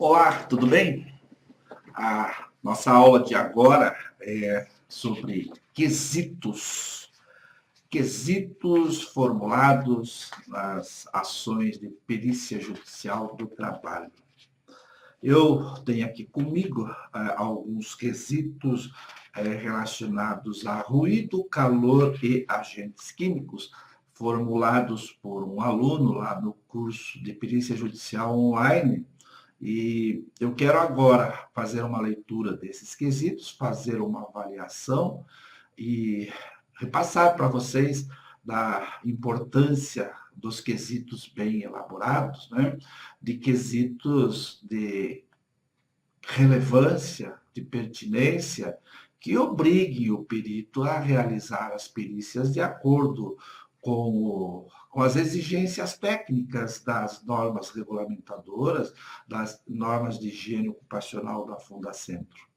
Olá, tudo bem? A nossa aula de agora é sobre quesitos formulados nas ações de perícia judicial do trabalho. Eu tenho aqui comigo alguns quesitos relacionados a ruído, calor e agentes químicos, formulados por um aluno lá no curso de perícia judicial online. E eu quero agora fazer uma leitura desses quesitos, fazer uma avaliação e repassar para vocês da importância dos quesitos bem elaborados, né? De quesitos de relevância, de pertinência, que obrigue o perito a realizar as perícias de acordo com as exigências técnicas das normas regulamentadoras, das normas de higiene ocupacional da Fundacentro.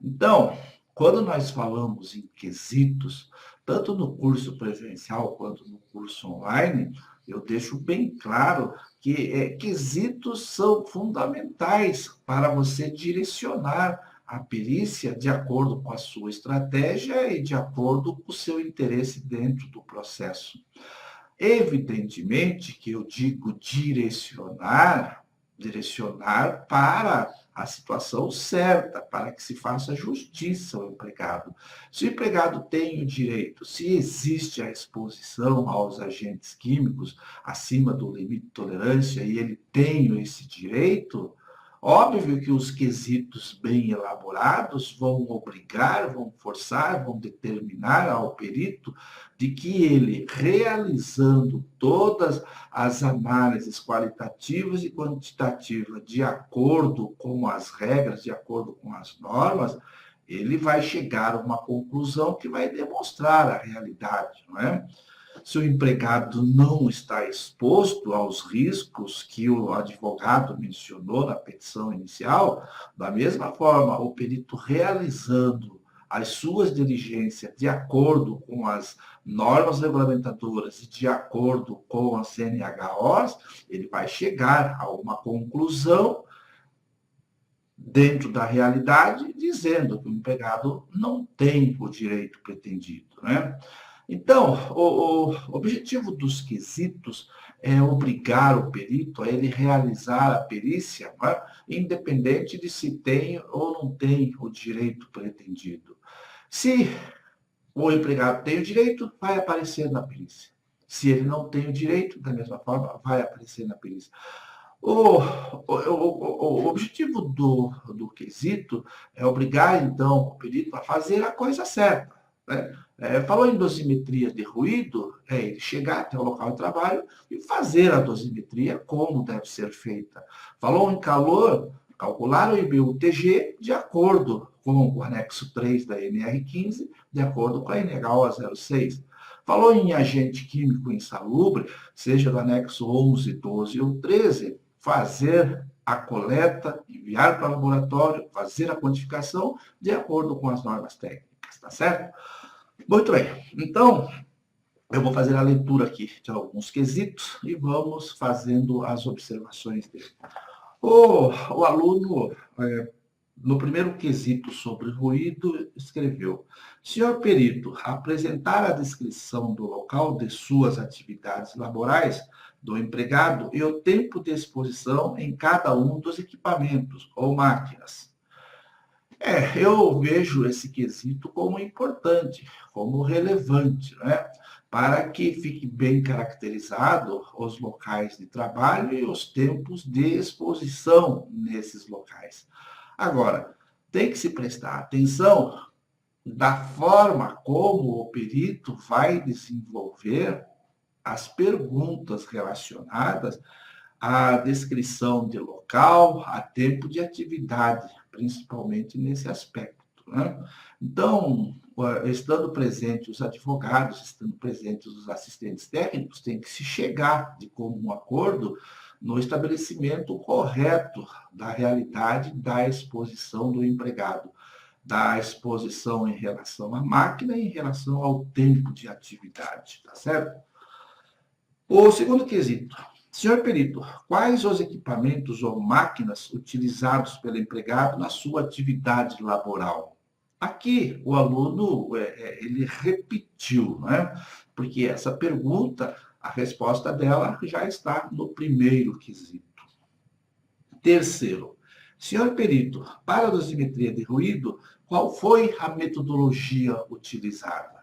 Então, quando nós falamos em quesitos, tanto no curso presencial quanto no curso online, eu deixo bem claro que quesitos são fundamentais para você direcionar a perícia de acordo com a sua estratégia e de acordo com o seu interesse dentro do processo. Evidentemente que eu digo direcionar para a situação certa, para que se faça justiça ao empregado. Se o empregado tem o direito, se existe a exposição aos agentes químicos acima do limite de tolerância e ele tem esse direito, óbvio que os quesitos bem elaborados vão obrigar, vão forçar, vão determinar ao perito de que ele, realizando todas as análises qualitativas e quantitativas de acordo com as regras, de acordo com as normas, ele vai chegar a uma conclusão que vai demonstrar a realidade, não é? Se o empregado não está exposto aos riscos que o advogado mencionou na petição inicial, da mesma forma, o perito realizando as suas diligências de acordo com as normas regulamentadoras e de acordo com as CNHOs, ele vai chegar a uma conclusão dentro da realidade, dizendo que o empregado não tem o direito pretendido, né? Então, o objetivo dos quesitos é obrigar o perito a ele realizar a perícia, né, independente de se tem ou não tem o direito pretendido. Se o empregado tem o direito, vai aparecer na perícia. Se ele não tem o direito, da mesma forma, vai aparecer na perícia. O objetivo do quesito é obrigar, então, o perito a fazer a coisa certa, né? Falou em dosimetria de ruído, ele chegar até o local de trabalho e fazer a dosimetria como deve ser feita. Falou em calor, calcular o IBU-TG de acordo com o anexo 3 da NR15, de acordo com a NHO 06. Falou em agente químico insalubre, seja do anexo 11, 12 ou 13, fazer a coleta, enviar para o laboratório, fazer a quantificação de acordo com as normas técnicas, tá certo? Muito bem, então eu vou fazer a leitura aqui de alguns quesitos e vamos fazendo as observações dele. O aluno, no primeiro quesito sobre ruído, escreveu: senhor perito, apresentar a descrição do local de suas atividades laborais do empregado e o tempo de exposição em cada um dos equipamentos ou máquinas. Eu vejo esse quesito como importante, como relevante, né? Para que fique bem caracterizado os locais de trabalho e os tempos de exposição nesses locais. Agora, tem que se prestar atenção da forma como o perito vai desenvolver as perguntas relacionadas à descrição de local, a tempo de atividade, principalmente nesse aspecto, né? Então, estando presentes os advogados, estando presentes os assistentes técnicos, tem que se chegar de comum acordo no estabelecimento correto da realidade da exposição do empregado, da exposição em relação à máquina e em relação ao tempo de atividade, tá certo? O segundo quesito: Senhor perito, quais os equipamentos ou máquinas utilizados pelo empregado na sua atividade laboral? Aqui, o aluno, ele repetiu, né? Porque essa pergunta, a resposta dela já está no primeiro quesito. Terceiro, senhor perito, para a dosimetria de ruído, qual foi a metodologia utilizada?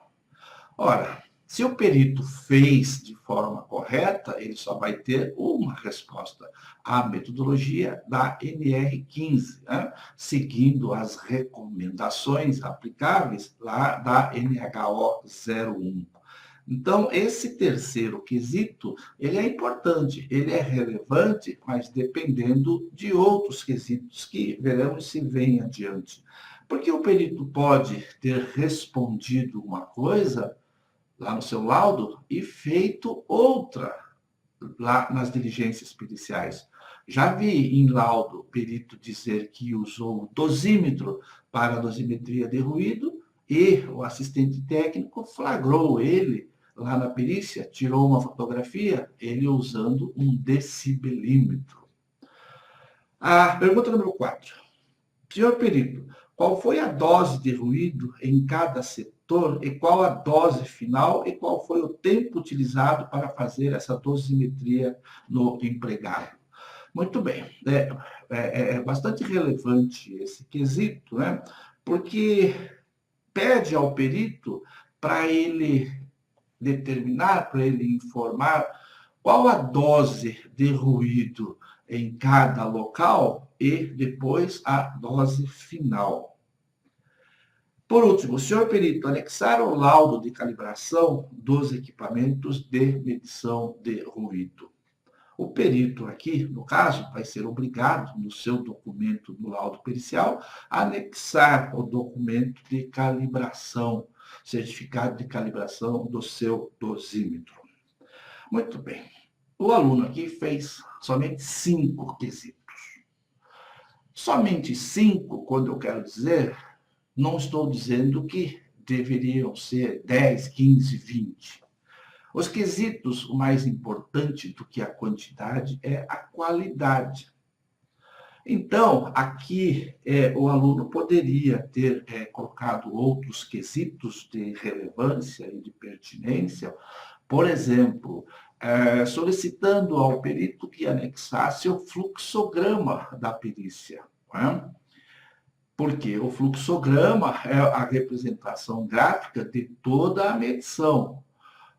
Ora, se o perito fez de forma correta, ele só vai ter uma resposta: a metodologia da NR15, né? Seguindo as recomendações aplicáveis lá da NHO 01. Então, esse terceiro quesito, ele é importante, ele é relevante, mas dependendo de outros quesitos que veremos se vem adiante. Porque o perito pode ter respondido uma coisa lá no seu laudo e feito outra lá nas diligências periciais. Já vi em laudo o perito dizer que usou o dosímetro para a dosimetria de ruído e o assistente técnico flagrou ele lá na perícia, tirou uma fotografia, ele usando um decibelímetro. A pergunta número 4. Senhor perito, qual foi a dose de ruído em cada setor e qual a dose final e qual foi o tempo utilizado para fazer essa dosimetria no empregado? Muito bem, é bastante relevante esse quesito, né? Porque pede ao perito para ele determinar, para ele informar qual a dose de ruído em cada local e depois a dose final. Por último, o senhor perito, anexar o laudo de calibração dos equipamentos de medição de ruído. O perito aqui, no caso, vai ser obrigado, no seu documento do laudo pericial, a anexar o documento de calibração, certificado de calibração do seu dosímetro. Muito bem. O aluno aqui fez somente 5 quesitos. Somente 5, quando eu quero dizer, não estou dizendo que deveriam ser 10, 15, 20. Os quesitos, o mais importante do que a quantidade é a qualidade. Então, aqui o aluno poderia ter colocado outros quesitos de relevância e de pertinência, por exemplo, solicitando ao perito que anexasse o fluxograma da perícia. Não é? Porque o fluxograma é a representação gráfica de toda a medição.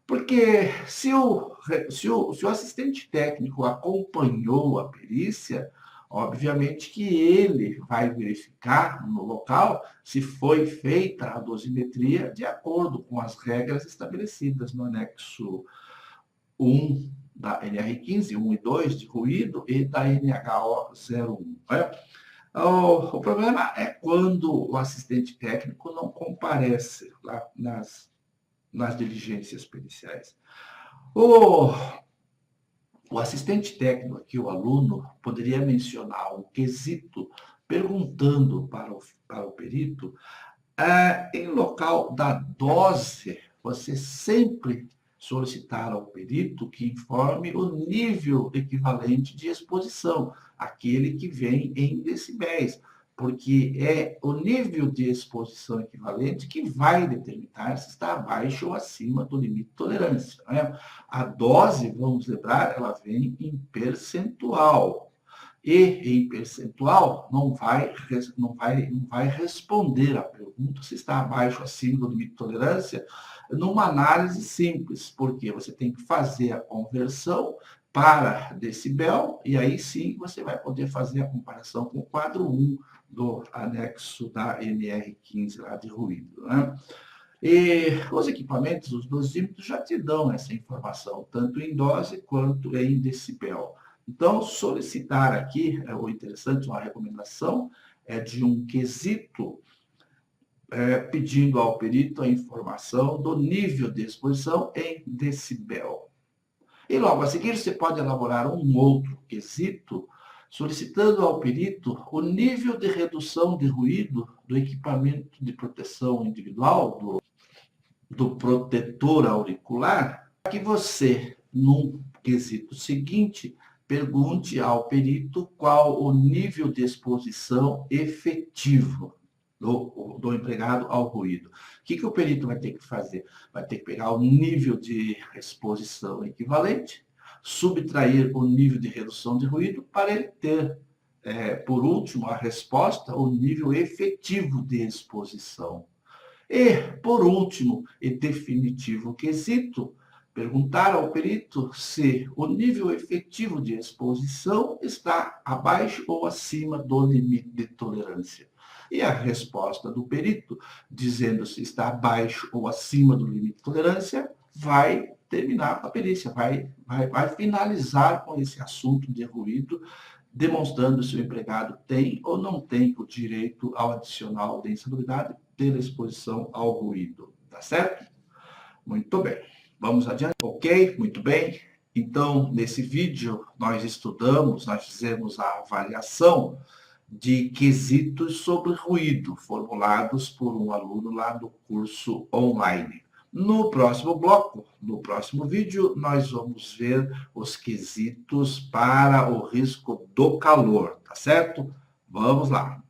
Porque se o assistente técnico acompanhou a perícia, obviamente que ele vai verificar no local se foi feita a dosimetria de acordo com as regras estabelecidas no anexo 1 da NR15, 1 e 2 de ruído e da NHO 01. Né? O problema é quando o assistente técnico não comparece lá nas diligências periciais. O assistente técnico aqui, o aluno, poderia mencionar um quesito perguntando para o perito, em local da dose, você sempre solicitar ao perito que informe o nível equivalente de exposição, aquele que vem em decibéis, porque é o nível de exposição equivalente que vai determinar se está abaixo ou acima do limite de tolerância. Né? A dose, vamos lembrar, ela vem em percentual. E em percentual não vai responder à pergunta se está abaixo ou acima do limite de tolerância numa análise simples, porque você tem que fazer a conversão para decibel, e aí sim você vai poder fazer a comparação com o quadro 1 do anexo da NR15 lá de ruído. Né? E os equipamentos, os dosímetros, já te dão essa informação, tanto em dose quanto em decibel. Então, solicitar aqui, o interessante, uma recomendação, é de um quesito pedindo ao perito a informação do nível de exposição em decibel. E logo a seguir, você pode elaborar um outro quesito, solicitando ao perito o nível de redução de ruído do equipamento de proteção individual, do protetor auricular, para que você, num quesito seguinte, pergunte ao perito qual o nível de exposição efetivo do empregado ao ruído. O que o perito vai ter que fazer? Vai ter que pegar o nível de exposição equivalente, subtrair o nível de redução de ruído para ele ter, por último, a resposta, o nível efetivo de exposição. E, por último e definitivo quesito, perguntar ao perito se o nível efetivo de exposição está abaixo ou acima do limite de tolerância. E a resposta do perito, dizendo se está abaixo ou acima do limite de tolerância, vai terminar a perícia, vai finalizar com esse assunto de ruído, demonstrando se o empregado tem ou não tem o direito ao adicional de insalubridade pela exposição ao ruído. Tá certo? Muito bem. Vamos adiante. Ok? Muito bem. Então, nesse vídeo, nós fizemos a avaliação de quesitos sobre ruído, formulados por um aluno lá do curso online. No próximo bloco, no próximo vídeo, nós vamos ver os quesitos para o risco do calor, tá certo? Vamos lá.